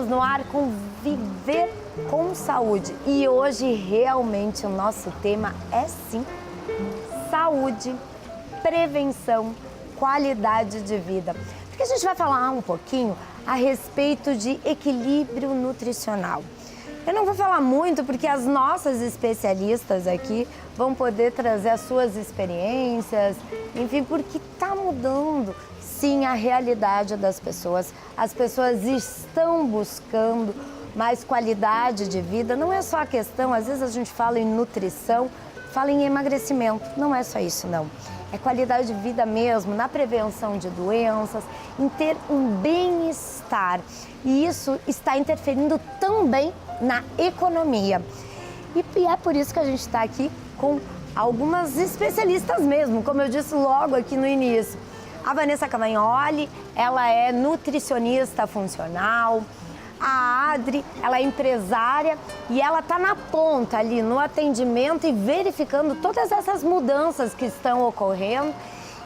no ar com Viver com Saúde. E hoje realmente o nosso tema é sim saúde, prevenção, qualidade de vida. Porque a gente vai falar um pouquinho a respeito de equilíbrio nutricional. Eu não vou falar muito porque as nossas especialistas aqui vão poder trazer as suas experiências, enfim, porque está mudando sim a realidade das pessoas. As pessoas estão buscando mais qualidade de vida. Não é só a questão, às vezes a gente fala em nutrição, fala em emagrecimento. Não é só isso, não. É qualidade de vida mesmo, na prevenção de doenças, em ter um bem-estar. E isso está interferindo também na economia. E é por isso que a gente está aqui com algumas especialistas mesmo, como eu disse logo aqui no início. A Vanessa Cavagnoli, ela é nutricionista funcional. A Adri, ela é empresária e ela está na ponta ali no atendimento e verificando todas essas mudanças que estão ocorrendo.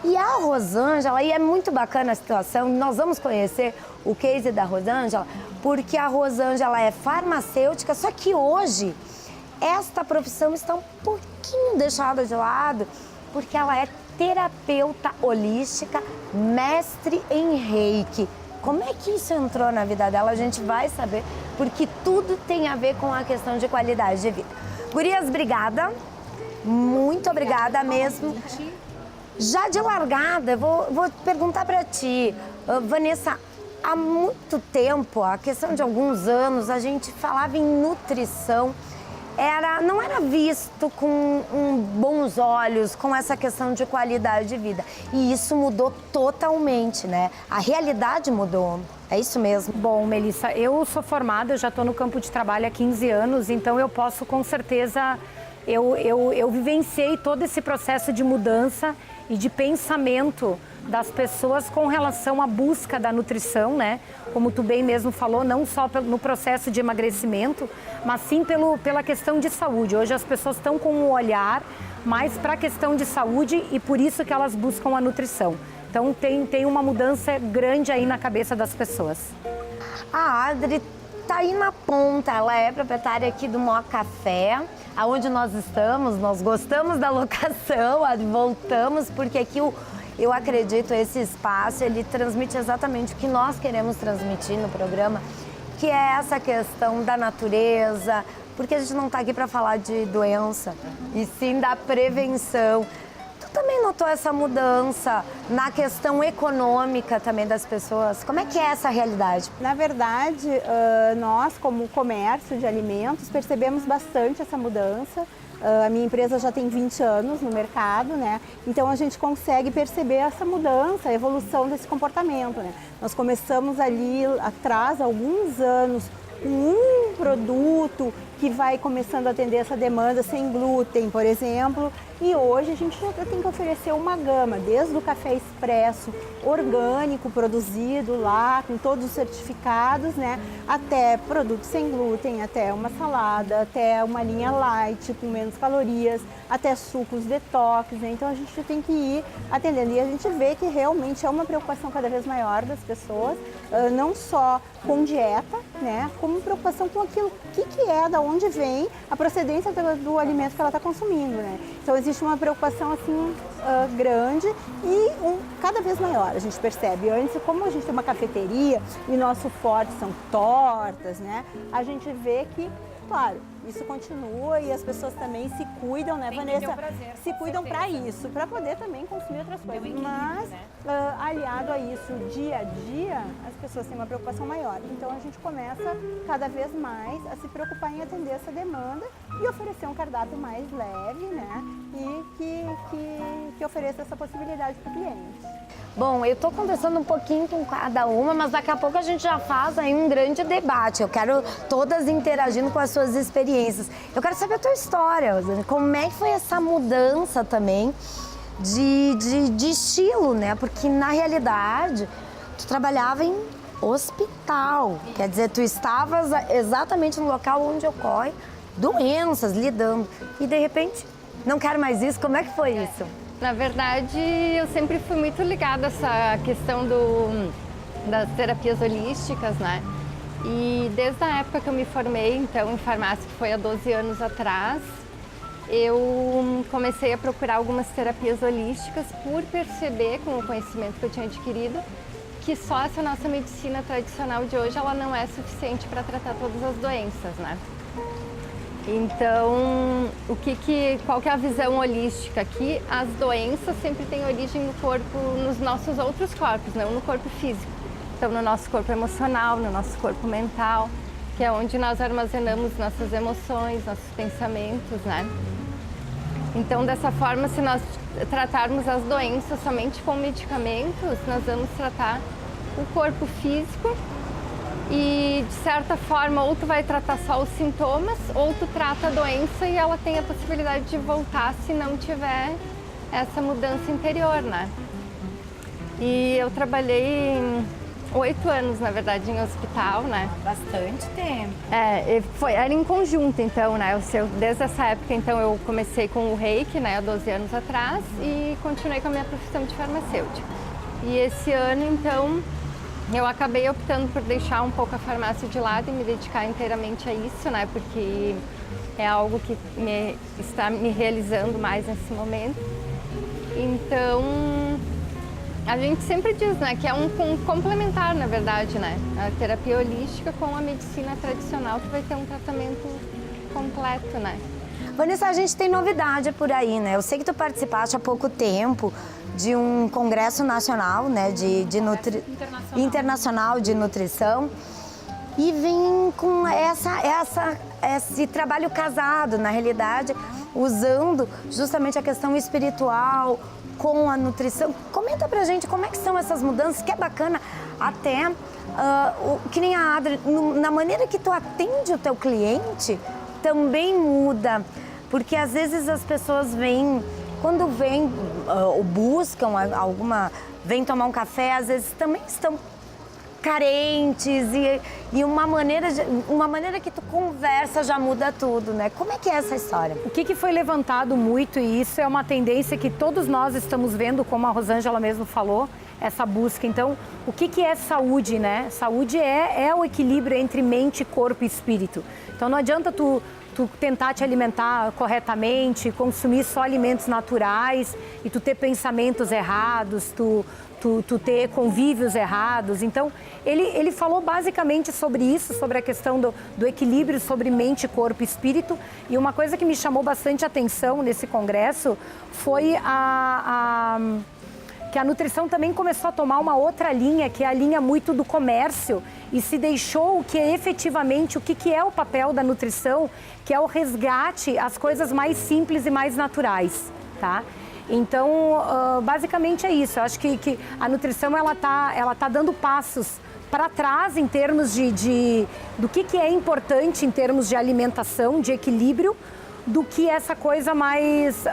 E a Rosângela, e é muito bacana a situação, nós vamos conhecer o case da Rosângela, porque a Rosângela é farmacêutica, só que hoje esta profissão está um pouquinho deixada de lado, porque ela é terapeuta holística, mestre em Reiki. Como é que isso entrou na vida dela? A gente vai saber, porque tudo tem a ver com a questão de qualidade de vida. Gurias, obrigada. Muito obrigada mesmo. Já de largada, vou perguntar para ti, Vanessa, há muito tempo, a questão de alguns anos, a gente falava em nutrição, não era visto com bons olhos, com essa questão de qualidade de vida. E isso mudou totalmente, né? A realidade mudou. É isso mesmo? Bom, Melissa, eu sou formada, eu já estou no campo de trabalho há 15 anos, então eu posso com certeza, eu vivenciei todo esse processo de mudança e de pensamento das pessoas com relação à busca da nutrição, né? Como tu bem mesmo falou, não só no processo de emagrecimento, mas sim pela questão de saúde. Hoje as pessoas estão com um olhar mais para a questão de saúde e por isso que elas buscam a nutrição. Então tem uma mudança grande aí na cabeça das pessoas. A Adri tá aí na ponta, ela é proprietária aqui do Mó Café, aonde nós estamos, nós gostamos da locação, voltamos porque aqui eu acredito, esse espaço, ele transmite exatamente o que nós queremos transmitir no programa, que é essa questão da natureza, porque a gente não está aqui para falar de doença, e sim da prevenção. Tu também notou essa mudança na questão econômica também das pessoas? Como é que é essa realidade? Na verdade, nós, como comércio de alimentos, percebemos bastante essa mudança. A minha empresa já tem 20 anos no mercado, né? Então a gente consegue perceber essa mudança, a evolução desse comportamento, né? Nós começamos ali atrás, há alguns anos, com um produto que vai começando a atender essa demanda sem glúten, por exemplo, e hoje a gente já tem que oferecer uma gama, desde o café expresso, orgânico, produzido lá, com todos os certificados, né, até produtos sem glúten, até uma salada, até uma linha light, com menos calorias, até sucos detox, né? Então a gente tem que ir atendendo e a gente vê que realmente é uma preocupação cada vez maior das pessoas, não só com dieta, né, como preocupação com aquilo, o que é, da onde vem a procedência do alimento que ela está consumindo, né? Então existe uma preocupação assim grande e cada vez maior, a gente percebe. Antes, como a gente tem uma cafeteria e nosso forte são tortas, né? A gente vê que, claro, isso continua e as pessoas também se cuidam, né, Vanessa? Se cuidam para isso, para poder também consumir outras coisas. Mas, aliado a isso, dia a dia, as pessoas têm uma preocupação maior. Então, a gente começa cada vez mais a se preocupar em atender essa demanda e oferecer um cardápio mais leve, né? E que ofereça essa possibilidade para o cliente. Bom, eu estou conversando um pouquinho com cada uma, mas daqui a pouco a gente já faz aí um grande debate. Eu quero todas interagindo com as suas experiências. Eu quero saber a tua história, como é que foi essa mudança também de estilo, né? Porque na realidade tu trabalhava em hospital, quer dizer, tu estavas exatamente no local onde ocorre doenças, lidando, e de repente não quero mais isso. Como é que foi isso? Na verdade, eu sempre fui muito ligada a essa questão das terapias holísticas, né? E desde a época que eu me formei, então, em farmácia, que foi há 12 anos atrás, eu comecei a procurar algumas terapias holísticas por perceber, com o conhecimento que eu tinha adquirido, que só essa nossa medicina tradicional de hoje, ela não é suficiente para tratar todas as doenças, né? Então, qual que é a visão holística aqui? As doenças sempre têm origem no corpo, nos nossos outros corpos, não no corpo físico. Então, no nosso corpo emocional, no nosso corpo mental, que é onde nós armazenamos nossas emoções, nossos pensamentos, né? Então, dessa forma, se nós tratarmos as doenças somente com medicamentos, nós vamos tratar o corpo físico e, de certa forma, ou tu vai tratar só os sintomas, ou tu trata a doença e ela tem a possibilidade de voltar se não tiver essa mudança interior, né? E eu trabalhei 8 anos, na verdade, em hospital, né? Bastante tempo. Era em conjunto, então, né? Desde essa época, então, eu comecei com o Reiki, né? Há 12 anos atrás e continuei com a minha profissão de farmacêutica. E esse ano, então, eu acabei optando por deixar um pouco a farmácia de lado e me dedicar inteiramente a isso, né? Porque é algo que está me realizando mais nesse momento. Então, a gente sempre diz, né, que é um complementar, na verdade, né? A terapia holística com a medicina tradicional, que vai ter um tratamento completo, né? Vanessa, a gente tem novidade por aí, né? Eu sei que tu participaste há pouco tempo de um congresso nacional, né, internacional de nutrição, e vem com esse trabalho casado, na realidade, usando justamente a questão espiritual com a nutrição. Comenta pra gente como é que são essas mudanças, que é bacana até, que nem a Adri, na maneira que tu atende o teu cliente, também muda, porque às vezes as pessoas vêm, quando vêm ou buscam vêm tomar um café, às vezes também estão carentes e uma maneira que tu conversa já muda tudo, né? Como é que é essa história? O que foi levantado muito, e isso é uma tendência que todos nós estamos vendo, como a Rosângela mesmo falou, essa busca. Então, o que é saúde, né? Saúde é o equilíbrio entre mente, corpo e espírito. Então, não adianta tu tentar te alimentar corretamente, consumir só alimentos naturais e tu ter pensamentos errados, tu ter convívios errados. Então, ele falou basicamente sobre isso, sobre a questão do equilíbrio sobre mente, corpo e espírito. E uma coisa que me chamou bastante atenção nesse congresso foi que a nutrição também começou a tomar uma outra linha, que é a linha muito do comércio, e se deixou o que é efetivamente, o que é o papel da nutrição, que é o resgate às coisas mais simples e mais naturais, tá? Então, basicamente é isso. Eu acho que a nutrição, ela tá dando passos para trás em termos do que é importante em termos de alimentação, de equilíbrio, do que essa coisa mais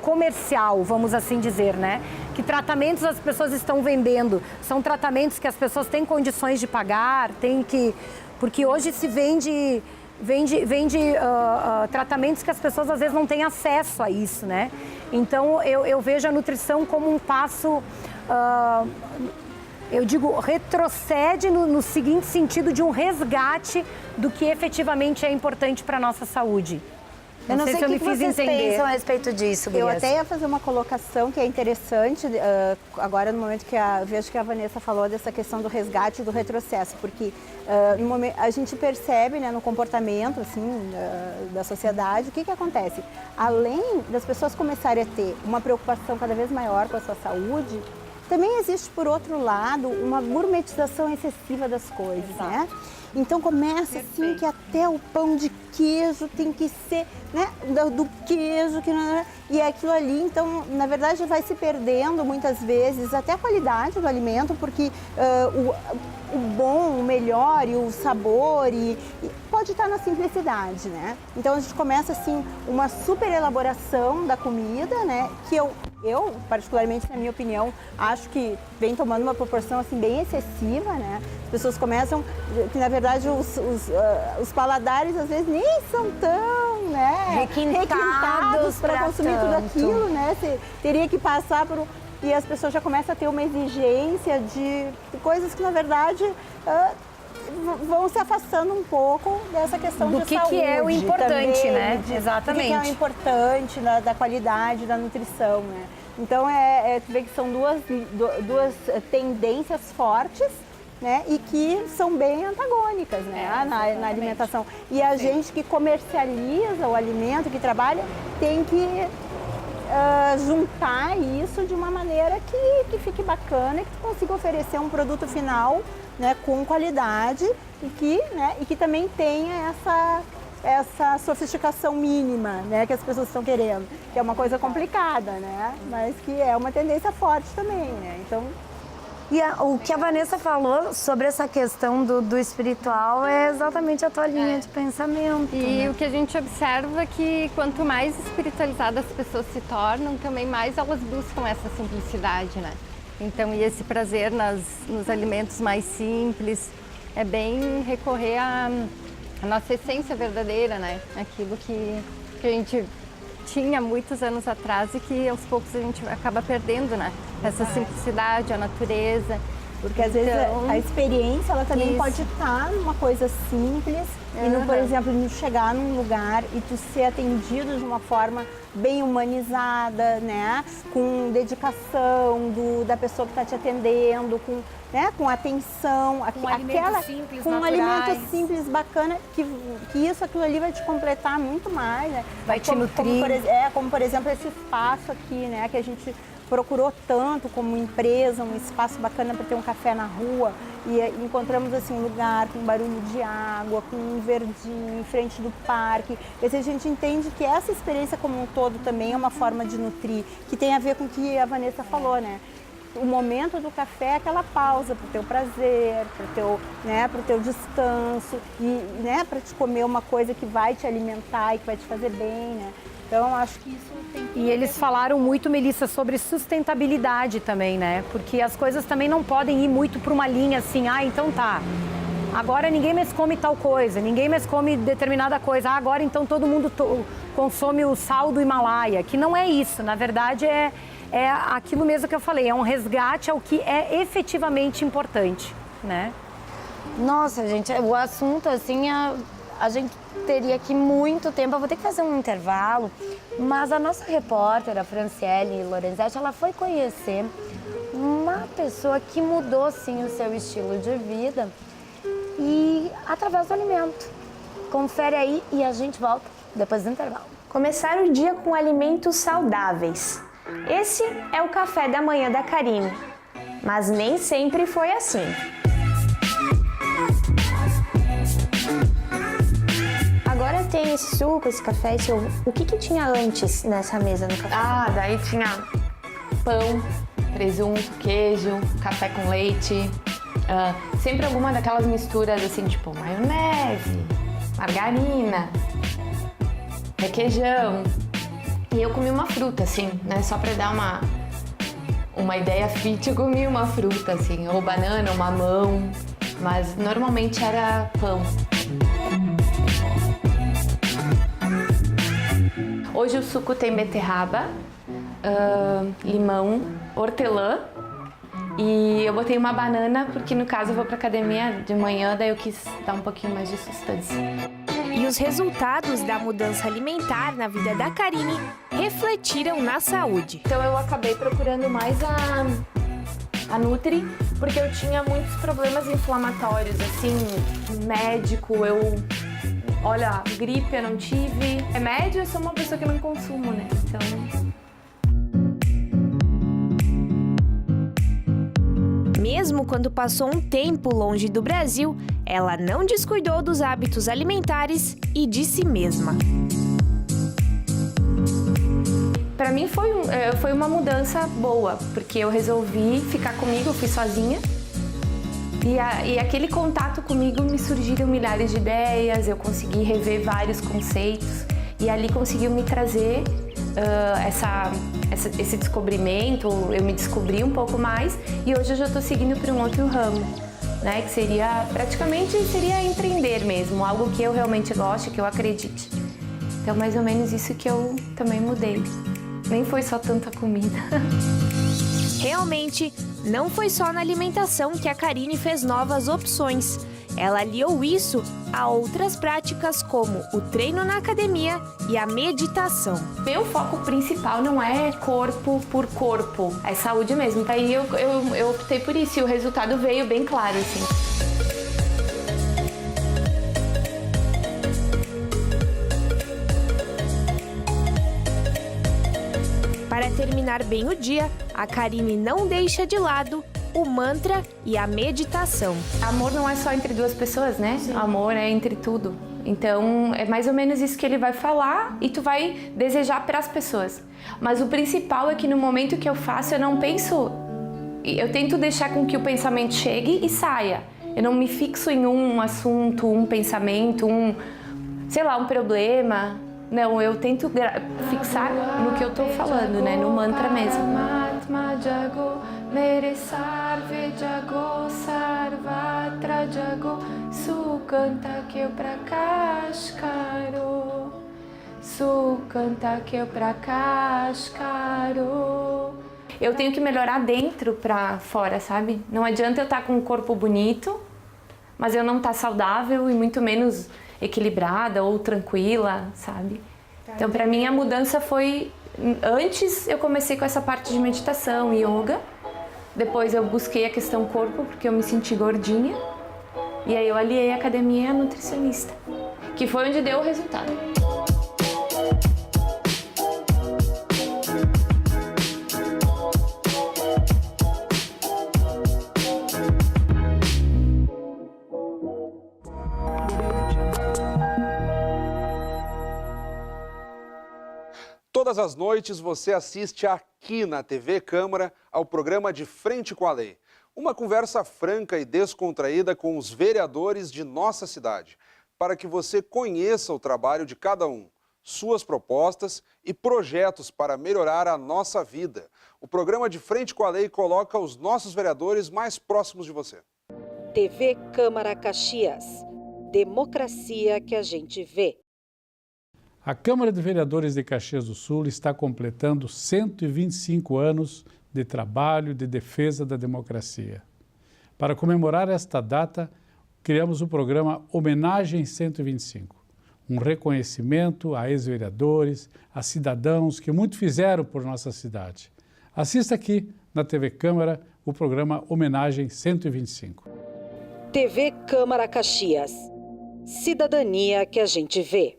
comercial, vamos assim dizer, né? Que tratamentos as pessoas estão vendendo? São tratamentos que as pessoas têm condições de pagar, porque hoje se vende tratamentos que as pessoas às vezes não têm acesso a isso, né? Então eu vejo a nutrição como um passo, eu digo, retrocede no seguinte sentido de um resgate do que efetivamente é importante para a nossa saúde. Eu não sei o que vocês pensam a respeito disso, Eu gurias. até ia fazer uma colocação que é interessante, agora no momento que vejo que a Vanessa falou dessa questão do resgate e do retrocesso, porque no momento, a gente percebe, né, no comportamento assim, da sociedade, o que acontece? Além das pessoas começarem a ter uma preocupação cada vez maior com a sua saúde, também existe, por outro lado, uma gourmetização excessiva das coisas, né? Então começa assim que até o pão de queijo tem que ser, né, do queijo, e é aquilo ali. Então, na verdade, vai se perdendo muitas vezes até a qualidade do alimento, porque o bom, o melhor e o sabor e pode estar na simplicidade, né? Então a gente começa assim uma super elaboração da comida, né? Que eu particularmente, na minha opinião, acho que vem tomando uma proporção assim bem excessiva, né? As pessoas começam, que na verdade os paladares às vezes nem são tão, né, requintados para consumir tudo aquilo, né? Você teria que passar por e as pessoas já começam a ter uma exigência de coisas que na verdade vão se afastando um pouco dessa questão do de que saúde. Que é o importante, também, né? Do Exatamente. que é o importante da qualidade da nutrição, né? Então, tu vê que são duas tendências fortes, né? E que são bem antagônicas, né? Na alimentação. E a gente que comercializa o alimento, que trabalha, tem que juntar isso de uma maneira que fique bacana e que tu consiga oferecer um produto final, né, com qualidade e que também tenha essa sofisticação mínima, né, que as pessoas estão querendo, que é uma coisa complicada, né, mas que é uma tendência forte também, né, então... E o que a Vanessa falou sobre essa questão do espiritual é exatamente a tua linha de pensamento. E né? o que a gente observa é que quanto mais espiritualizadas as pessoas se tornam, também mais elas buscam essa simplicidade, né? Então, e esse prazer nos alimentos mais simples, é bem recorrer à nossa essência verdadeira, né? Aquilo que a gente tinha muitos anos atrás e que aos poucos a gente acaba perdendo, né? Essa simplicidade, a natureza. Porque às vezes a experiência ela também pode estar numa coisa simples e, por exemplo, no chegar num lugar e tu ser atendido de uma forma bem humanizada, né? Com dedicação da pessoa que está te atendendo, com atenção, com um alimento simples, bacana, que aquilo ali vai te completar muito mais, né? Vai te nutrir. Como por exemplo esse espaço aqui, né? Que a gente procurou tanto como empresa, um espaço bacana para ter um café na rua e encontramos assim um lugar com barulho de água, com um verdinho em frente do parque. E assim, a gente entende que essa experiência como um todo também é uma forma de nutrir, que tem a ver com o que a Vanessa falou, né? O momento do café é aquela pausa para o teu prazer, para o teu descanso e, né, para te comer uma coisa que vai te alimentar e que vai te fazer bem, né? Então, acho que isso tem que... E eles falaram muito, Melissa, sobre sustentabilidade também, né? Porque as coisas também não podem ir muito para uma linha assim, então tá, agora ninguém mais come tal coisa, ninguém mais come determinada coisa, agora então todo mundo consome o sal do Himalaia, que não é isso, na verdade é aquilo mesmo que eu falei, é um resgate ao que é efetivamente importante, né? Nossa, gente, o assunto assim, a gente teria aqui muito tempo, eu vou ter que fazer um intervalo, mas a nossa repórter, a Franciele Lorenzetti, ela foi conhecer uma pessoa que mudou, sim, o seu estilo de vida e através do alimento. Confere aí e a gente volta depois do intervalo. Começar o dia com alimentos saudáveis. Esse é o café da manhã da Karine, mas nem sempre foi assim. Agora tem esse suco, esse café, esse ovo. O que tinha antes nessa mesa no café? Daí tinha pão, presunto, queijo, café com leite. Sempre alguma daquelas misturas assim, tipo maionese, margarina, requeijão. E eu comi uma fruta, assim, né? Só pra dar uma ideia fit, eu comi uma fruta, assim, ou banana, ou mamão. Mas normalmente era pão. Hoje o suco tem beterraba, limão, hortelã e eu botei uma banana porque no caso eu vou pra academia de manhã, daí eu quis dar um pouquinho mais de sustância. E os resultados da mudança alimentar na vida da Karine refletiram na saúde. Então eu acabei procurando mais a Nutri, porque eu tinha muitos problemas inflamatórios, assim, médico, olha, gripe eu não tive. Remédio, eu sou uma pessoa que não consumo, né? Então... Mesmo quando passou um tempo longe do Brasil, ela não descuidou dos hábitos alimentares e de si mesma. Pra mim foi uma mudança boa, porque eu resolvi ficar comigo, eu fui sozinha. E aquele contato comigo me surgiram milhares de ideias, eu consegui rever vários conceitos e ali conseguiu me trazer esse descobrimento, eu me descobri um pouco mais e hoje eu já estou seguindo para um outro ramo, né? Que seria empreender mesmo, algo que eu realmente gosto, que eu acredite. Então mais ou menos isso que eu também mudei. Nem foi só tanta comida. Realmente, não foi só na alimentação que a Karine fez novas opções. Ela aliou isso a outras práticas como o treino na academia e a meditação. Meu foco principal não é corpo por corpo, é saúde mesmo. Aí eu optei por isso e o resultado veio bem claro, assim. Para terminar bem o dia, a Karine não deixa de lado o mantra e a meditação. Amor não é só entre duas pessoas, né? Sim. Amor é entre tudo. Então, é mais ou menos isso que ele vai falar e tu vai desejar para as pessoas. Mas o principal é que no momento que eu faço, eu não penso... Eu tento deixar com que o pensamento chegue e saia. Eu não me fixo em um assunto, um pensamento, um problema. Não, eu tento fixar no que eu tô falando, né? No mantra mesmo. Eu tenho que melhorar dentro pra fora, sabe? Não adianta eu estar com um corpo bonito, mas eu não estar saudável e muito menos equilibrada ou tranquila, sabe? Então, pra mim, a mudança foi... Antes, eu comecei com essa parte de meditação e yoga. Depois, eu busquei a questão corpo, porque eu me senti gordinha. E aí, eu aliei a academia e a nutricionista, que foi onde deu o resultado. Todas as noites você assiste aqui na TV Câmara ao programa De Frente com a Lei. Uma conversa franca e descontraída com os vereadores de nossa cidade, para que você conheça o trabalho de cada um, suas propostas e projetos para melhorar a nossa vida. O programa De Frente com a Lei coloca os nossos vereadores mais próximos de você. TV Câmara Caxias. Democracia que a gente vê. A Câmara de Vereadores de Caxias do Sul está completando 125 anos de trabalho de defesa da democracia. Para comemorar esta data, criamos o programa Homenagem 125, um reconhecimento a ex-vereadores, a cidadãos que muito fizeram por nossa cidade. Assista aqui na TV Câmara o programa Homenagem 125. TV Câmara Caxias. Cidadania que a gente vê.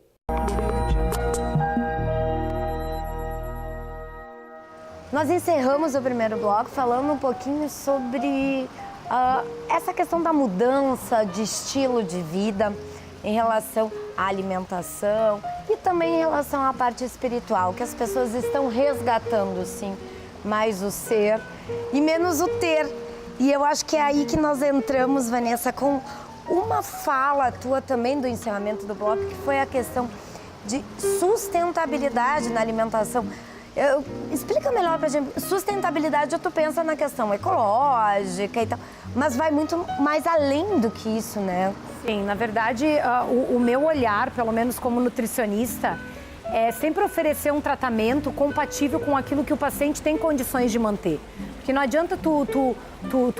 Nós encerramos o primeiro bloco falando um pouquinho sobre essa questão da mudança de estilo de vida em relação à alimentação e também em relação à parte espiritual, que as pessoas estão resgatando, sim, mais o ser e menos o ter. E eu acho que é aí que nós entramos, Vanessa, com uma fala tua também do encerramento do bloco, que foi a questão de sustentabilidade na alimentação. Explica melhor pra gente. Sustentabilidade, tu pensa na questão ecológica e tal, mas vai muito mais além do que isso, né? Sim, na verdade, o meu olhar, pelo menos como nutricionista, é sempre oferecer um tratamento compatível com aquilo que o paciente tem condições de manter. Porque não adianta tu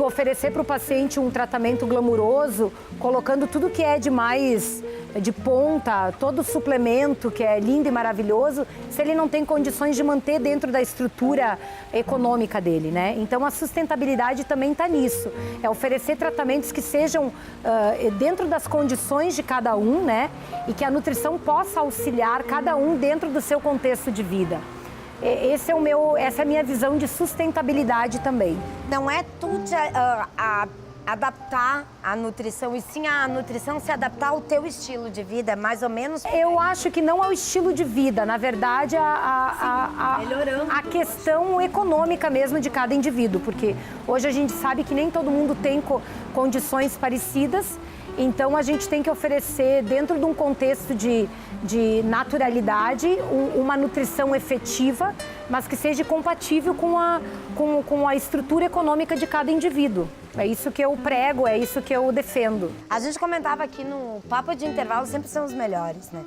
oferecer para o paciente um tratamento glamuroso, colocando tudo que é de mais de ponta, todo suplemento que é lindo e maravilhoso, se ele não tem condições de manter dentro da estrutura econômica dele, né? Então a sustentabilidade também está nisso, é oferecer tratamentos que sejam dentro das condições de cada um, né? E que a nutrição possa auxiliar cada um dentro do seu contexto de vida. Essa é a minha visão de sustentabilidade também. Não é tu adaptar a nutrição, e sim a nutrição se adaptar ao teu estilo de vida, mais ou menos? Eu acho que não ao estilo de vida, na verdade, a questão econômica mesmo de cada indivíduo, porque hoje a gente sabe que nem todo mundo tem condições parecidas. Então, a gente tem que oferecer, dentro de um contexto de naturalidade, uma nutrição efetiva, mas que seja compatível com a estrutura econômica de cada indivíduo. É isso que eu prego, é isso que eu defendo. A gente comentava aqui no Papo de Intervalo, sempre são os melhores, né?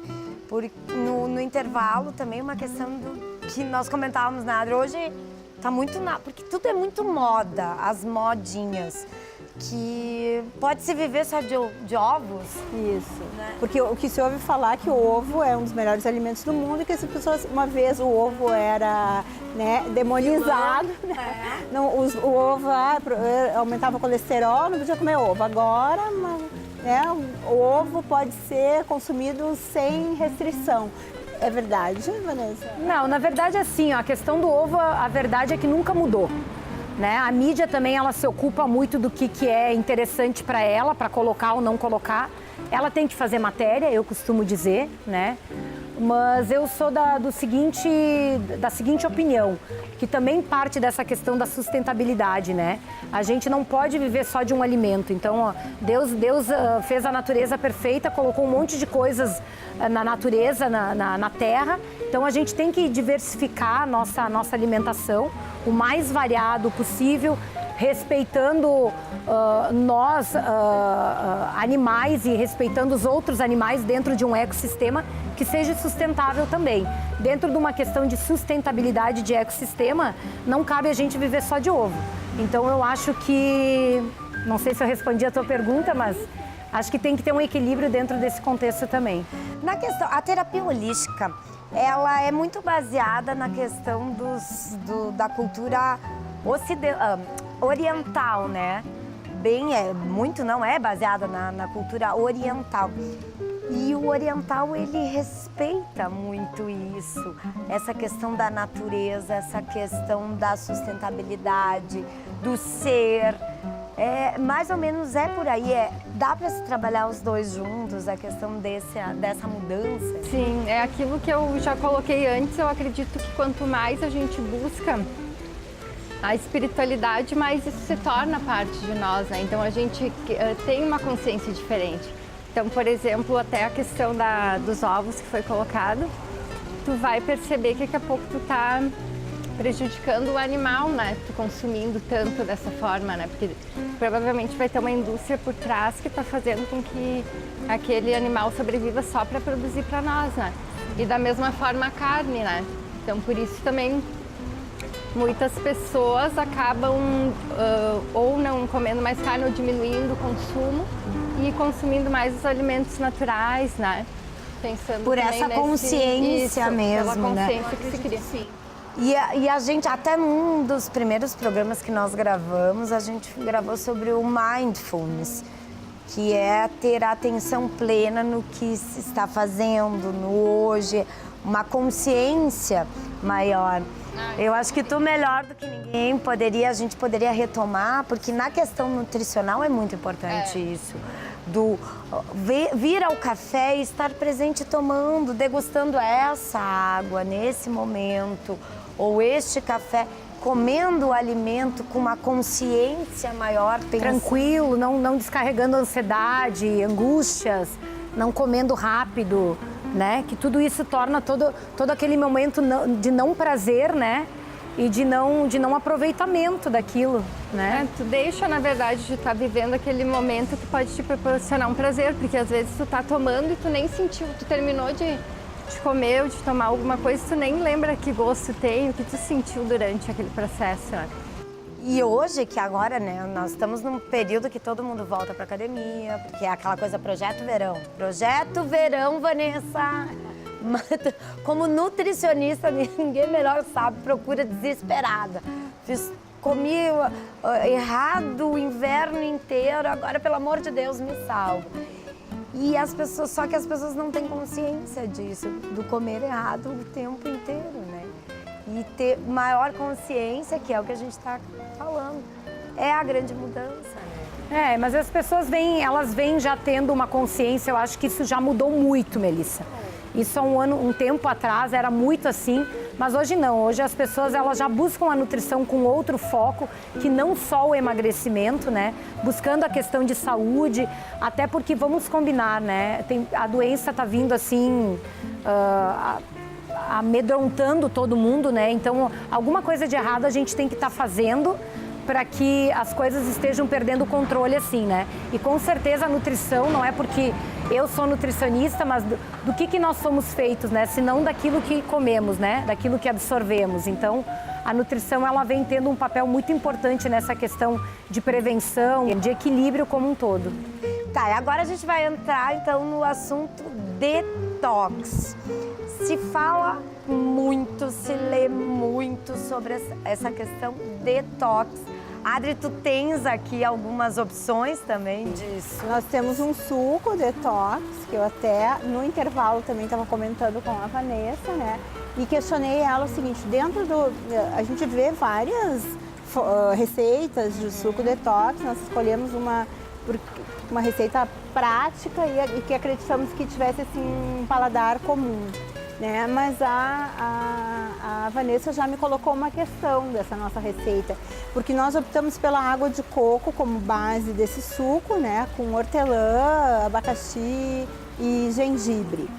No intervalo também uma questão que nós comentávamos na Adri, hoje tá muito porque tudo é muito moda, as modinhas. que pode-se viver só de ovos. Isso. Porque o que se ouve falar é que o ovo é um dos melhores alimentos do mundo e que as pessoas, uma vez o ovo era, né, demonizado. Né? Não, o ovo aumentava o colesterol, não podia comer ovo. Agora, né, o ovo pode ser consumido sem restrição. É verdade, Vanessa? Não, na verdade, assim, a questão do ovo, a verdade é que nunca mudou. Né? A mídia também, ela se ocupa muito do que é interessante para ela, para colocar ou não colocar. Ela tem que fazer matéria, eu costumo dizer, né? Mas eu sou da seguinte opinião, que também parte dessa questão da sustentabilidade, né? A gente não pode viver só de um alimento. Então, ó, Deus fez a natureza perfeita, colocou um monte de coisas na natureza, na terra. Então, a gente tem que diversificar a nossa alimentação o mais variado possível, respeitando nós, animais, e respeitando os outros animais dentro de um ecossistema que seja sustentável também. Dentro de uma questão de sustentabilidade de ecossistema, não cabe a gente viver só de ovo. Então, eu acho que, não sei se eu respondi a tua pergunta, mas acho que tem que ter um equilíbrio dentro desse contexto também. Na questão, a terapia holística, ela é muito baseada na questão da cultura oriental, né? Muito não é baseada na cultura oriental. E o oriental, ele respeita muito isso, essa questão da natureza, essa questão da sustentabilidade, do ser. Mais ou menos é por aí, dá para se trabalhar os dois juntos, a questão dessa mudança? Sim, é aquilo que eu já coloquei antes. Eu acredito que quanto mais a gente busca a espiritualidade, mais isso se torna parte de nós, né? Então a gente tem uma consciência diferente. Então, por exemplo, até a questão dos ovos que foi colocado, tu vai perceber que daqui a pouco tu tá prejudicando o animal, né? Tu consumindo tanto dessa forma, né? Porque provavelmente vai ter uma indústria por trás que está fazendo com que aquele animal sobreviva só para produzir para nós, né? E da mesma forma a carne, né? Então, por isso também muitas pessoas acabam ou não comendo mais carne ou diminuindo o consumo e consumindo mais os alimentos naturais, né? Pensando por essa consciência mesmo, pela consciência, né? Que se cria. Sim. E a gente, até num dos primeiros programas que nós gravamos, a gente gravou sobre o mindfulness, que é ter a atenção plena no que se está fazendo, no hoje, uma consciência maior. Eu acho que tu, melhor do que ninguém, a gente poderia retomar, porque na questão nutricional é muito importante isso. Vir ao café e estar presente tomando, degustando essa água nesse momento, ou este café, comendo o alimento com uma consciência maior. Tranquilo, não descarregando ansiedade, angústias, não comendo rápido, né? Que tudo isso torna todo aquele momento de não prazer, né? E de não aproveitamento daquilo, né? Tu deixa, na verdade, de estar vivendo aquele momento que pode te proporcionar um prazer, porque às vezes tu tá tomando e tu nem sentiu, tu terminou de comer ou de tomar alguma coisa, tu nem lembra que gosto tem, o que tu sentiu durante aquele processo, né? E hoje, que agora, né, nós estamos num período que todo mundo volta pra academia, porque é aquela coisa Projeto Verão. Projeto Verão, Vanessa! Como nutricionista, ninguém melhor sabe, procura desesperada. Comi errado o inverno inteiro, agora, pelo amor de Deus, me salva. E só que as pessoas não têm consciência disso, do comer errado o tempo inteiro, né? E ter maior consciência, que é o que a gente está falando, é a grande mudança, né? Mas as pessoas elas vêm já tendo uma consciência, eu acho que isso já mudou muito, Melissa. Isso há um tempo atrás era muito assim, mas hoje não. Hoje as pessoas elas já buscam a nutrição com outro foco, que não só o emagrecimento, né? Buscando a questão de saúde, até porque, vamos combinar, né? A doença está vindo assim, amedrontando todo mundo, né? Então, alguma coisa de errado a gente tem que estar fazendo para que as coisas estejam perdendo o controle assim, né? E com certeza a nutrição não é porque eu sou nutricionista, mas do que nós somos feitos, né? Senão daquilo que comemos, né? Daquilo que absorvemos. Então, a nutrição ela vem tendo um papel muito importante nessa questão de prevenção, de equilíbrio como um todo. Tá, e agora a gente vai entrar então no assunto detox. Se fala muito, se lê muito sobre essa questão detox. Adri, tu tens aqui algumas opções também disso. Nós temos um suco detox, que eu até no intervalo também estava comentando com a Vanessa, né? E questionei ela o seguinte, dentro do... A gente vê várias receitas de suco detox, nós escolhemos uma receita prática e que acreditamos que tivesse assim, um paladar comum. Né? Mas a Vanessa já me colocou uma questão dessa nossa receita, porque nós optamos pela água de coco como base desse suco, né? Com hortelã, abacaxi e gengibre.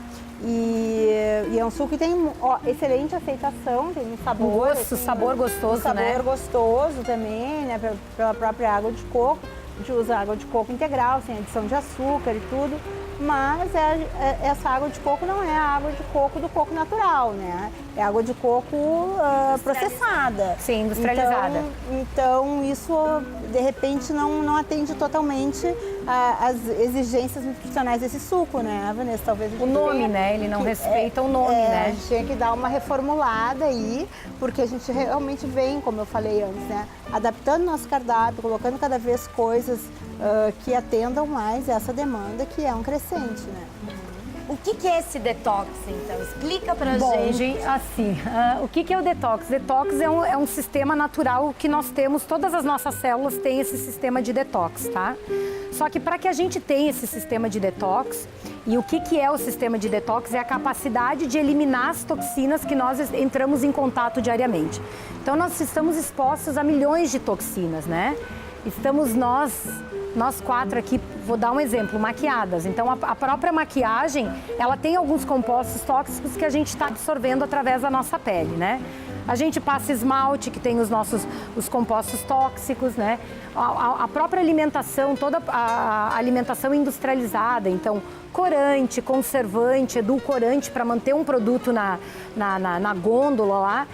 E é um suco que tem excelente aceitação, tem um sabor... Um gosto, assim, sabor gostoso, um né? Sabor gostoso também, né? Pela própria água de coco. A gente usa água de coco integral, sem adição de açúcar e tudo. Mas essa água de coco não é a água de coco do coco natural, né? É água de coco processada. Sim, industrializada. Então isso, de repente, não atende totalmente às exigências nutricionais desse suco, né, Vanessa? Talvez o nome, né? Ele não respeita o nome, né? A gente tinha que dar uma reformulada aí, porque a gente realmente vem, como eu falei antes, né? Adaptando nosso cardápio, colocando cada vez coisas que atendam mais essa demanda, que é um crescente, né? O que é esse detox, então? Explica pra gente. Assim, o que é o detox? Detox é um sistema natural que nós temos, todas as nossas células têm esse sistema de detox, tá? Só que para que a gente tenha esse sistema de detox, e o que é o sistema de detox? É a capacidade de eliminar as toxinas que nós entramos em contato diariamente. Então, nós estamos expostos a milhões de toxinas, né? Estamos nós quatro aqui, vou dar um exemplo, maquiadas. Então, a própria maquiagem, ela tem alguns compostos tóxicos que a gente está absorvendo através da nossa pele, né? A gente passa esmalte, que tem os compostos tóxicos, né? A própria alimentação, toda a alimentação industrializada, então, corante, conservante, edulcorante, para manter um produto na gôndola lá,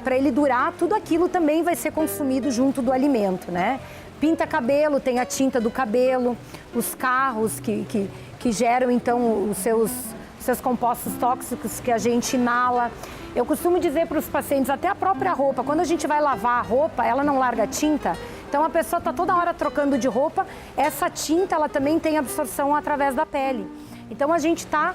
para ele durar, tudo aquilo também vai ser consumido junto do alimento, né? Pinta cabelo, tem a tinta do cabelo, os carros que geram, então, os seus compostos tóxicos que a gente inala. Eu costumo dizer para os pacientes, até a própria roupa, quando a gente vai lavar a roupa, ela não larga tinta, então a pessoa está toda hora trocando de roupa, essa tinta ela também tem absorção através da pele. Então a gente está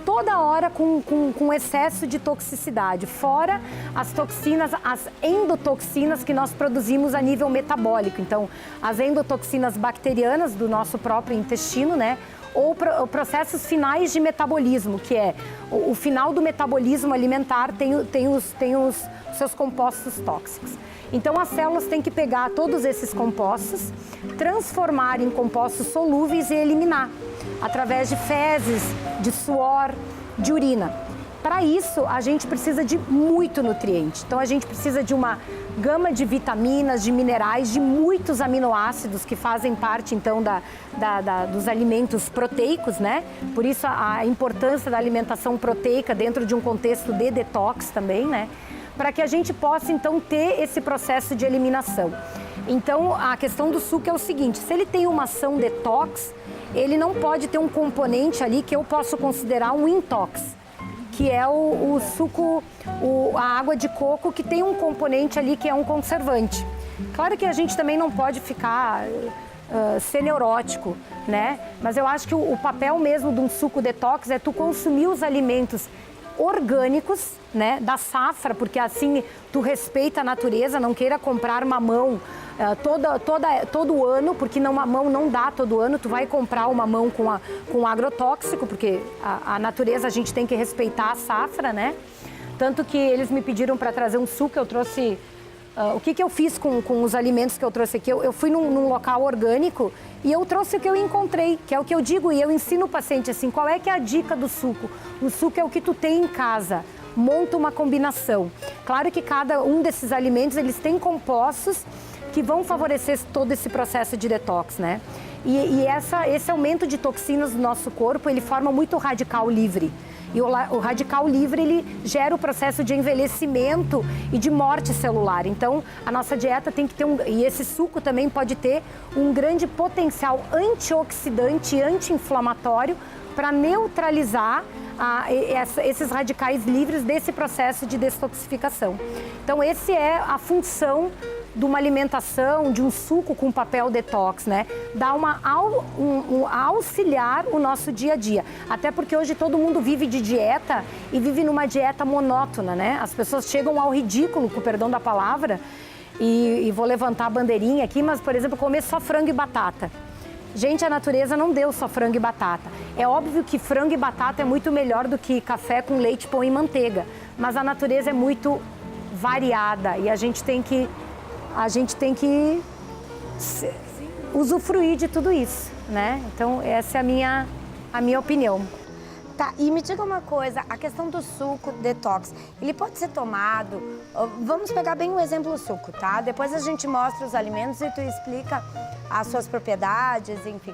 toda hora com excesso de toxicidade, fora as toxinas, as endotoxinas que nós produzimos a nível metabólico. Então, as endotoxinas bacterianas do nosso próprio intestino, né? Ou processos finais de metabolismo, que é o final do metabolismo alimentar tem os seus compostos tóxicos. Então, as células têm que pegar todos esses compostos, transformar em compostos solúveis e eliminar, através de fezes, de suor, de urina. Para isso, a gente precisa de muito nutriente. Então, a gente precisa de uma gama de vitaminas, de minerais, de muitos aminoácidos que fazem parte, então, dos alimentos proteicos, né? Por isso, a importância da alimentação proteica dentro de um contexto de detox também, né? Para que a gente possa, então, ter esse processo de eliminação. Então, a questão do suco é o seguinte, se ele tem uma ação detox, ele não pode ter um componente ali que eu posso considerar um intox, que é o suco, a água de coco, que tem um componente ali que é um conservante. Claro que a gente também não pode ficar ser neurótico, né? Mas eu acho que o papel mesmo de um suco detox é tu consumir os alimentos orgânicos, né, da safra, porque assim tu respeita a natureza, não queira comprar mamão todo ano, porque mamão não dá todo ano, tu vai comprar o mamão com agrotóxico, porque a natureza a gente tem que respeitar a safra, né? Tanto que eles me pediram para trazer um suco, eu trouxe... o que eu fiz com os alimentos que eu trouxe aqui? Eu fui num local orgânico e eu trouxe o que eu encontrei, que é o que eu digo, e eu ensino o paciente assim, qual é que é a dica do suco? O suco é o que tu tem em casa, monta uma combinação. Claro que cada um desses alimentos, eles têm compostos que vão favorecer todo esse processo de detox, né? E esse aumento de toxinas no nosso corpo, ele forma muito radical livre. E o radical livre, ele gera o processo de envelhecimento e de morte celular. Então, a nossa dieta tem que ter e esse suco também pode ter um grande potencial antioxidante e anti-inflamatório para neutralizar esses radicais livres desse processo de detoxificação. Então, essa é a função de uma alimentação, de um suco com papel detox, né? Dá auxiliar o nosso dia a dia. Até porque hoje todo mundo vive de dieta e vive numa dieta monótona, né? As pessoas chegam ao ridículo, com o perdão da palavra, e vou levantar a bandeirinha aqui, mas, por exemplo, comer só frango e batata. Gente, a natureza não deu só frango e batata. É óbvio que frango e batata é muito melhor do que café com leite, pão e manteiga, mas a natureza é muito variada e a gente tem que usufruir de tudo isso, né? Então, essa é a minha opinião. Tá, e me diga uma coisa, a questão do suco detox, ele pode ser tomado, vamos pegar bem o exemplo do suco, tá? Depois a gente mostra os alimentos e tu explica as suas propriedades, enfim.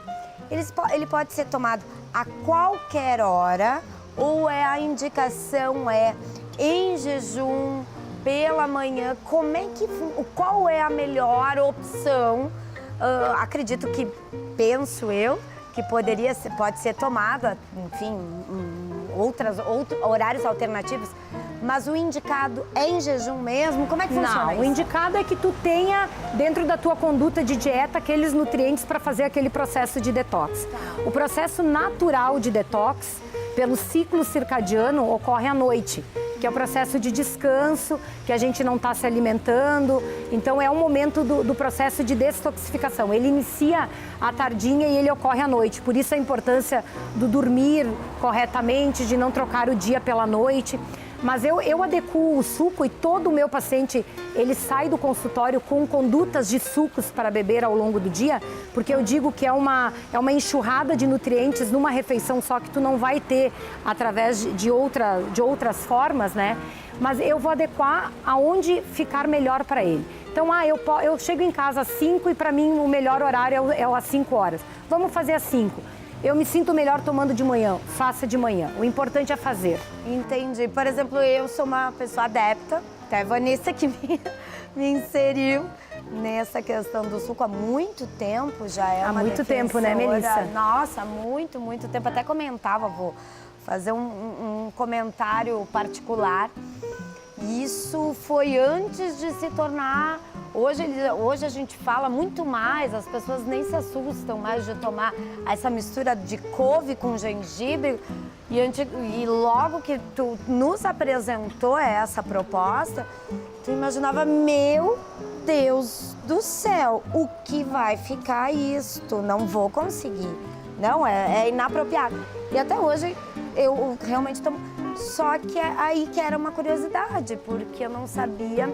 Ele pode ser tomado a qualquer hora ou a indicação é em jejum, pela manhã, qual é a melhor opção? Acredito que, penso eu, que pode ser tomada, enfim, outros horários alternativos, mas o indicado é em jejum mesmo? Como é que funciona isso? O indicado é que tu tenha dentro da tua conduta de dieta aqueles nutrientes para fazer aquele processo de detox. O processo natural de detox, pelo ciclo circadiano, ocorre à noite, que é o processo de descanso, que a gente não está se alimentando. Então, é um momento do processo de detoxificação. Ele inicia à tardinha e ele ocorre à noite. Por isso, a importância do dormir corretamente, de não trocar o dia pela noite. Mas eu adequo o suco e todo o meu paciente, ele sai do consultório com condutas de sucos para beber ao longo do dia, porque eu digo que é uma enxurrada de nutrientes numa refeição só que tu não vai ter através de outras formas, né? Mas eu vou adequar aonde ficar melhor para ele. Então, eu chego em casa às 5 e para mim o melhor horário é às 5 horas. Vamos fazer às 5. Eu me sinto melhor tomando de manhã, faça de manhã. O importante é fazer. Entendi. Por exemplo, eu sou uma pessoa adepta, até a Vanessa que me inseriu nessa questão do suco há muito tempo, já é uma Há muito tempo, né, Melissa? Nossa, muito, muito tempo. Até comentava, vou fazer um comentário particular. Isso foi antes de se tornar... Hoje a gente fala muito mais, as pessoas nem se assustam mais de tomar essa mistura de couve com gengibre. E logo que tu nos apresentou essa proposta, tu imaginava, meu Deus do céu, o que vai ficar isto? Não vou conseguir. Não, é inapropriado. E até hoje eu realmente tomo. Só que é aí que era uma curiosidade, porque eu não sabia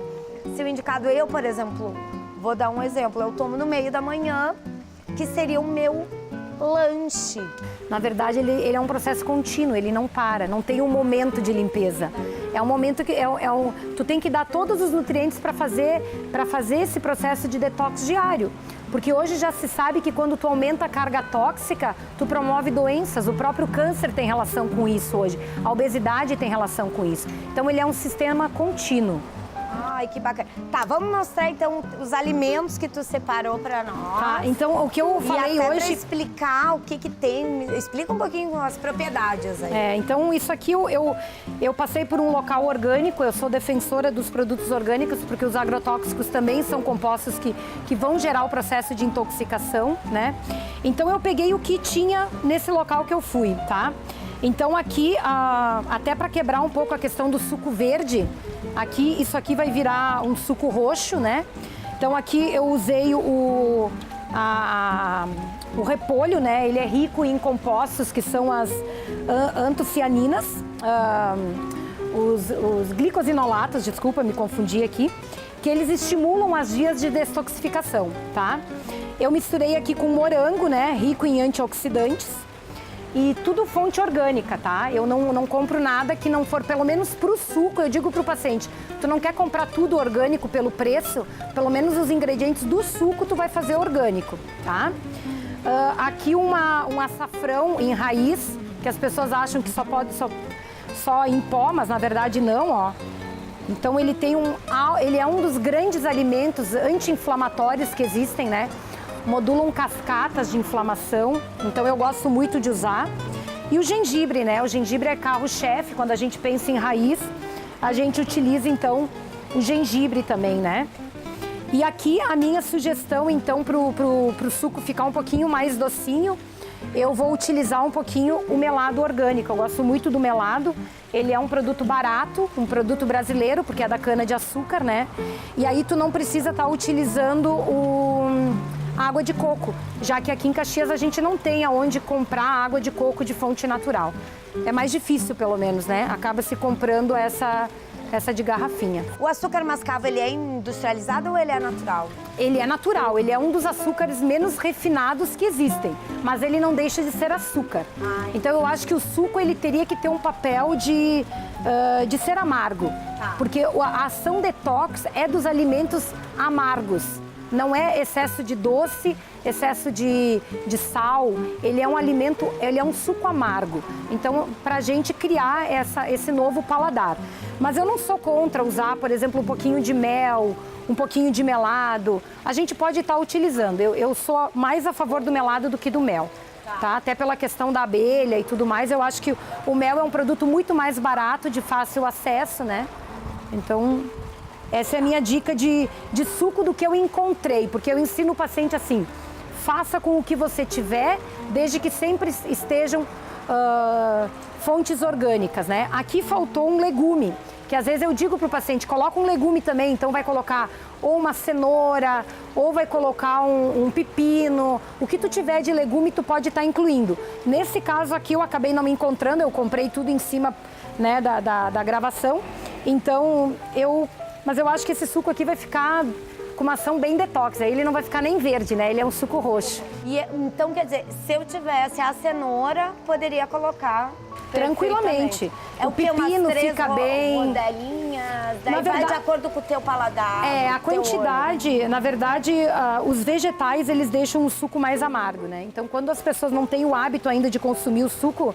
se o indicado, eu, por exemplo, vou dar um exemplo, eu tomo no meio da manhã, que seria o meu lanche. Na verdade, ele é um processo contínuo, ele não para, não tem um momento de limpeza. É um momento que tu tem que dar todos os nutrientes para fazer esse processo de detox diário. Porque hoje já se sabe que quando tu aumenta a carga tóxica, tu promove doenças. O próprio câncer tem relação com isso hoje. A obesidade tem relação com isso. Então, ele é um sistema contínuo. Ai, que bacana. Tá, vamos mostrar então os alimentos que tu separou para nós. Tá, então o que eu falei e até hoje... pra explicar o que tem, explica um pouquinho as propriedades aí. Então isso aqui eu passei por um local orgânico, eu sou defensora dos produtos orgânicos, porque os agrotóxicos também são compostos que vão gerar o processo de intoxicação, né? Então eu peguei o que tinha nesse local que eu fui, tá? Então aqui, até para quebrar um pouco a questão do suco verde, isso aqui vai virar um suco roxo, né? Então aqui eu usei o repolho, né? Ele é rico em compostos que são as antocianinas, os glicosinolatos, desculpa, me confundi aqui, que eles estimulam as vias de detoxificação, tá? Eu misturei aqui com morango, né? Rico em antioxidantes. e tudo fonte orgânica, tá? Eu não compro nada que não for, pelo menos pro suco, eu digo pro paciente, tu não quer comprar tudo orgânico pelo preço, pelo menos os ingredientes do suco tu vai fazer orgânico, tá? Aqui um açafrão em raiz, que as pessoas acham que só em pó, mas na verdade não, ó. Então ele é um dos grandes alimentos anti-inflamatórios que existem, né? Modulam cascatas de inflamação, então eu gosto muito de usar. E o gengibre, né? O gengibre é carro-chefe, quando a gente pensa em raiz, a gente utiliza então o gengibre também, né? E aqui a minha sugestão então pro suco ficar um pouquinho mais docinho, eu vou utilizar um pouquinho o melado orgânico. Eu gosto muito do melado, ele é um produto barato, um produto brasileiro, porque é da cana-de-açúcar, né? E aí tu não precisa estar utilizando água de coco, já que aqui em Caxias a gente não tem aonde comprar água de coco de fonte natural. É mais difícil, pelo menos, né? Acaba se comprando essa de garrafinha. O açúcar mascavo, ele é industrializado ou ele é natural? Ele é natural, ele é um dos açúcares menos refinados que existem, mas ele não deixa de ser açúcar. Então eu acho que o suco ele teria que ter um papel de ser amargo, porque a ação detox é dos alimentos amargos. Não é excesso de doce, excesso de sal, ele é um alimento, ele é um suco amargo. Então, pra gente criar esse novo paladar. Mas eu não sou contra usar, por exemplo, um pouquinho de mel, um pouquinho de melado. A gente pode estar utilizando. Eu sou mais a favor do melado do que do mel. Tá? Até pela questão da abelha e tudo mais, eu acho que o mel é um produto muito mais barato, de fácil acesso, né? Então, essa é a minha dica de suco do que eu encontrei, porque eu ensino o paciente assim, faça com o que você tiver, desde que sempre estejam fontes orgânicas, né? Aqui faltou um legume, que às vezes eu digo para o paciente, coloca um legume também, então vai colocar ou uma cenoura, ou vai colocar um pepino, o que tu tiver de legume tu pode estar incluindo. Nesse caso aqui eu acabei não me encontrando, eu comprei tudo em cima, né, da gravação, então mas eu acho que esse suco aqui vai ficar com uma ação bem detox, aí ele não vai ficar nem verde, né? Ele é um suco roxo. Então, quer dizer, se eu tivesse a cenoura, poderia colocar tranquilamente. É o pepino fica bem. Rodelinhas, daí vai de acordo com o teu paladar. A quantidade, na verdade, os vegetais, eles deixam o suco mais amargo, né? Então, quando as pessoas não têm o hábito ainda de consumir o suco,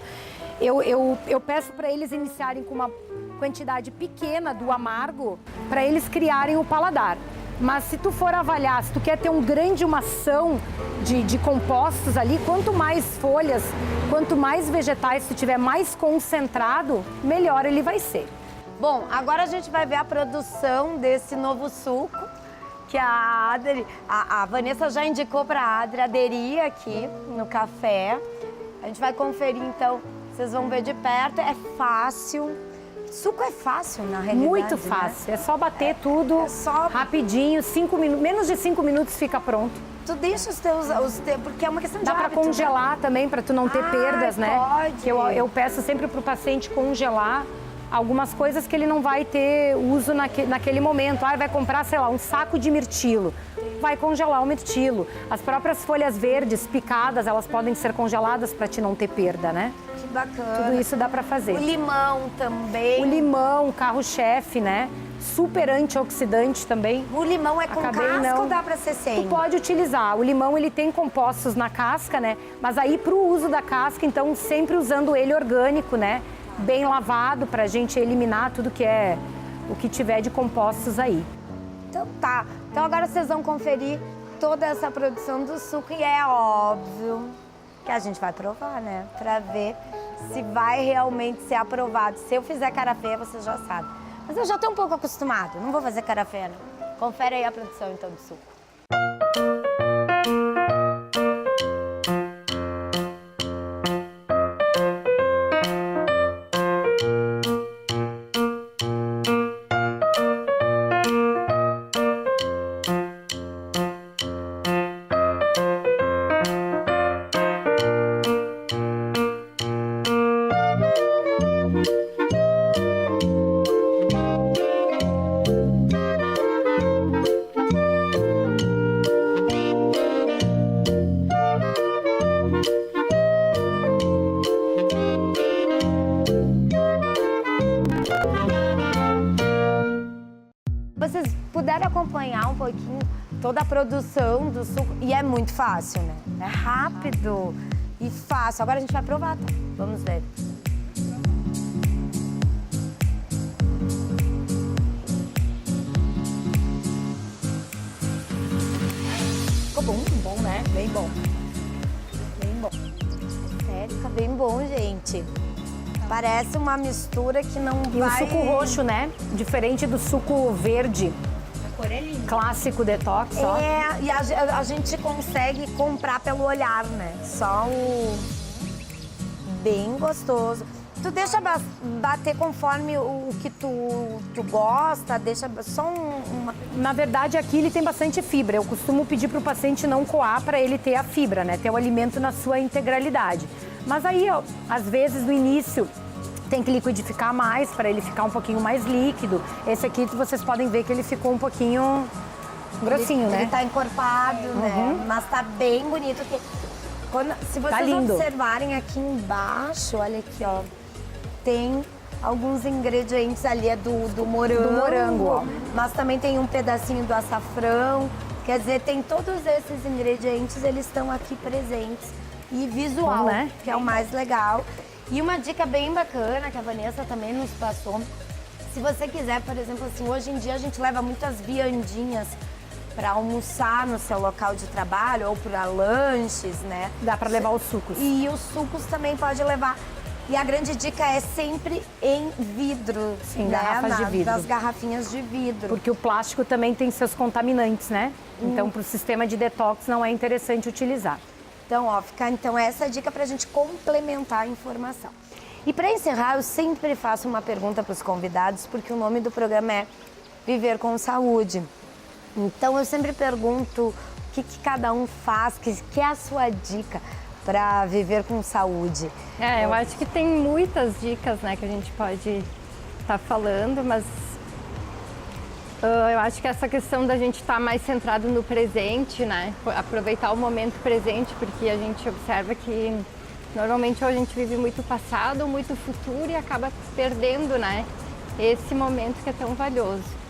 eu peço para eles iniciarem com uma quantidade pequena do amargo, para eles criarem o paladar. Mas se tu for avaliar, se tu quer ter uma ação de compostos ali, quanto mais folhas, quanto mais vegetais tu tiver mais concentrado, melhor ele vai ser. Bom, agora a gente vai ver a produção desse novo suco, que a Vanessa já indicou para a Adri aderir aqui no café. A gente vai conferir, então, vocês vão ver de perto, é fácil. Suco é fácil, na realidade. Muito fácil, né? É só bater tudo rapidinho, 5 minutos, menos de 5 minutos fica pronto. Tu deixa os teus, porque é uma questão de hábito. Dá pra congelar, né? Também, pra tu não ter perdas, né? Pode. Que eu peço sempre pro paciente congelar algumas coisas que ele não vai ter uso naquele momento. Vai comprar, sei lá, um saco de mirtilo. Vai congelar o mirtilo. As próprias folhas verdes picadas, elas podem ser congeladas para te não ter perda, né? Que bacana. Tudo isso dá para fazer. O limão também. O limão, carro-chefe, né? Super antioxidante também. O limão é com casca ou dá para ser sem? Tu pode utilizar. O limão, ele tem compostos na casca, né? Mas aí pro uso da casca, então sempre usando ele orgânico, né? Bem lavado pra gente eliminar tudo que é o que tiver de compostos aí. Então tá. Então agora vocês vão conferir toda essa produção do suco e é óbvio que a gente vai provar, né? Pra ver se vai realmente ser aprovado. Se eu fizer cara feia, vocês já sabem. Mas eu já tô um pouco acostumado, não vou fazer cara feia, não. Confere aí a produção então do suco. toda a produção do suco. E é muito fácil, né? É rápido e fácil. Agora a gente vai provar, tá? Vamos ver. Ficou bom? Bom, né? Bem bom. Bem bom. Sério, fica bem bom, gente. Parece uma mistura que não E vai... o suco roxo, né? Diferente do suco verde. A cor é linda. Clássico detox, ó. É, e a gente consegue comprar pelo olhar, né? Só o... Bem gostoso. Tu deixa bater conforme o que tu gosta, deixa só uma... Na verdade, aqui ele tem bastante fibra. Eu costumo pedir para o paciente não coar para ele ter a fibra, né? Ter o alimento na sua integralidade. Mas aí, ó, às vezes, no início, tem que liquidificar mais para ele ficar um pouquinho mais líquido. Esse aqui, vocês podem ver que ele ficou um pouquinho grossinho, né? Ele tá encorpado, né? Mas tá bem bonito. Se vocês observarem aqui embaixo, olha aqui, ó. Tem alguns ingredientes ali, é do morango. Do morango, ó. Mas também tem um pedacinho do açafrão. Quer dizer, tem todos esses ingredientes, eles estão aqui presentes. E visual, bom, né? Que é o mais legal. E uma dica bem bacana que a Vanessa também nos passou. Se você quiser, por exemplo, assim, hoje em dia a gente leva muitas viandinhas para almoçar no seu local de trabalho ou para lanches, né? Dá para levar os sucos. E os sucos também pode levar. E a grande dica é sempre em vidro. Sim, né? garrafas de vidro. Das garrafinhas de vidro. Porque o plástico também tem seus contaminantes, né? Então, para o sistema de detox não é interessante utilizar. Então, ó, então essa é a dica para a gente complementar a informação. E para encerrar, eu sempre faço uma pergunta para os convidados, porque o nome do programa é Viver com Saúde. Então, eu sempre pergunto o que cada um faz, que é a sua dica para viver com saúde. Eu acho que tem muitas dicas, né, que a gente pode estar falando, mas eu acho que essa questão da gente estar mais centrado no presente, né, aproveitar o momento presente, porque a gente observa que normalmente a gente vive muito passado, muito futuro e acaba perdendo, né, esse momento que é tão valioso.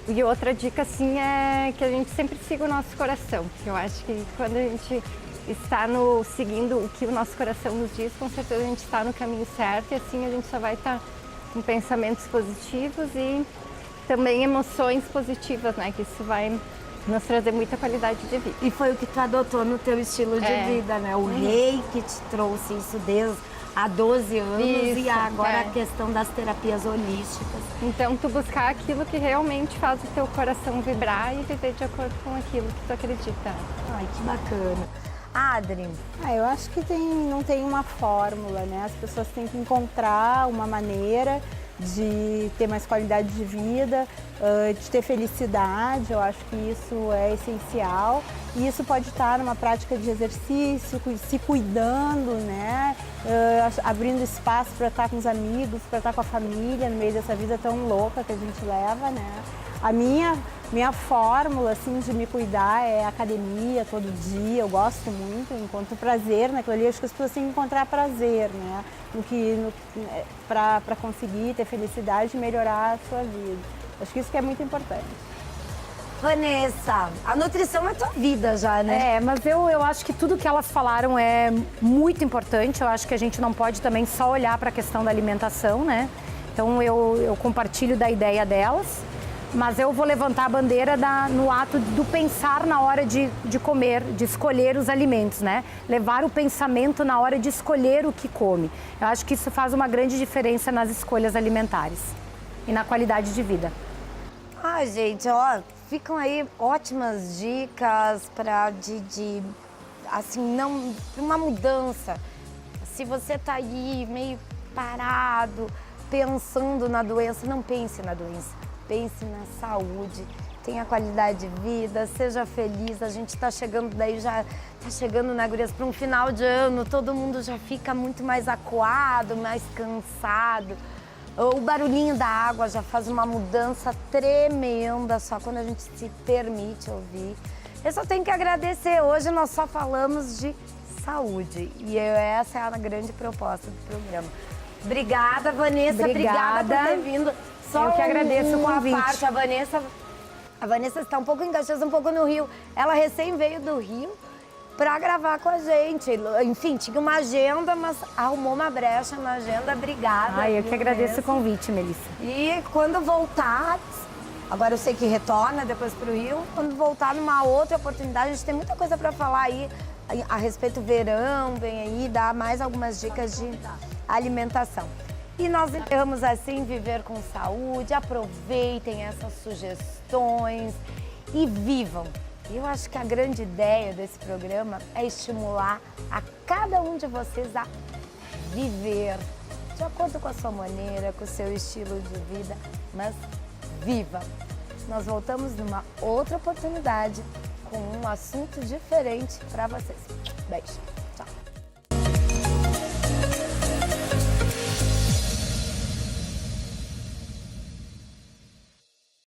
E outra dica, assim, é que a gente sempre siga o nosso coração, porque eu acho que quando a gente está seguindo o que o nosso coração nos diz, com certeza a gente está no caminho certo e assim a gente só vai estar com pensamentos positivos e também emoções positivas, né? Que isso vai nos trazer muita qualidade de vida. E foi o que tu adotou no teu estilo de vida, né? O rei que te trouxe isso desde há 12 anos e agora a questão das terapias holísticas. Então, tu buscar aquilo que realmente faz o teu coração vibrar e viver de acordo com aquilo que tu acredita. Ai, que bacana. Adri? Eu acho que não tem uma fórmula, né? As pessoas têm que encontrar uma maneira de ter mais qualidade de vida, de ter felicidade. Eu acho que isso é essencial. E isso pode estar numa prática de exercício, se cuidando, né? Abrindo espaço para estar com os amigos, para estar com a família no meio dessa vida tão louca que a gente leva, né? A minha fórmula, assim, de me cuidar é academia todo dia. Eu gosto muito, encontro prazer naquilo ali. Acho que as pessoas têm que encontrar prazer, né? Para conseguir ter felicidade e melhorar a sua vida. Acho que isso que é muito importante. Vanessa, a nutrição é tua vida já, né? Mas eu acho que tudo que elas falaram é muito importante. Eu acho que a gente não pode também só olhar para a questão da alimentação, né? Então eu compartilho da ideia delas. Mas eu vou levantar a bandeira no ato do pensar na hora de comer, de escolher os alimentos, né? Levar o pensamento na hora de escolher o que come. Eu acho que isso faz uma grande diferença nas escolhas alimentares e na qualidade de vida. Gente, ó, ficam aí ótimas dicas para uma mudança. Se você tá aí meio parado, pensando na doença, não pense na doença. Pense na saúde, tenha qualidade de vida, seja feliz. A gente está chegando né, gurias, para um final de ano, todo mundo já fica muito mais acuado, mais cansado. O barulhinho da água já faz uma mudança tremenda, só quando a gente se permite ouvir. Eu só tenho que agradecer. Hoje nós só falamos de saúde e essa é a grande proposta do programa. Obrigada, Vanessa. Obrigada por ter vindo. Eu que agradeço o convite. A A Vanessa está um pouco em Caxias, um pouco no Rio. Ela recém veio do Rio para gravar com a gente. Enfim, tinha uma agenda, mas arrumou uma brecha na agenda. Obrigada. Eu que agradeço o convite, Melissa. E quando voltar, agora eu sei que retorna depois para o Rio, quando voltar numa outra oportunidade, a gente tem muita coisa para falar aí a respeito do verão, vem aí dar mais algumas dicas de alimentação. E nós encerramos assim Viver com Saúde. Aproveitem essas sugestões e vivam. Eu acho que a grande ideia desse programa é estimular a cada um de vocês a viver de acordo com a sua maneira, com o seu estilo de vida, mas viva! Nós voltamos numa outra oportunidade com um assunto diferente para vocês. Beijo!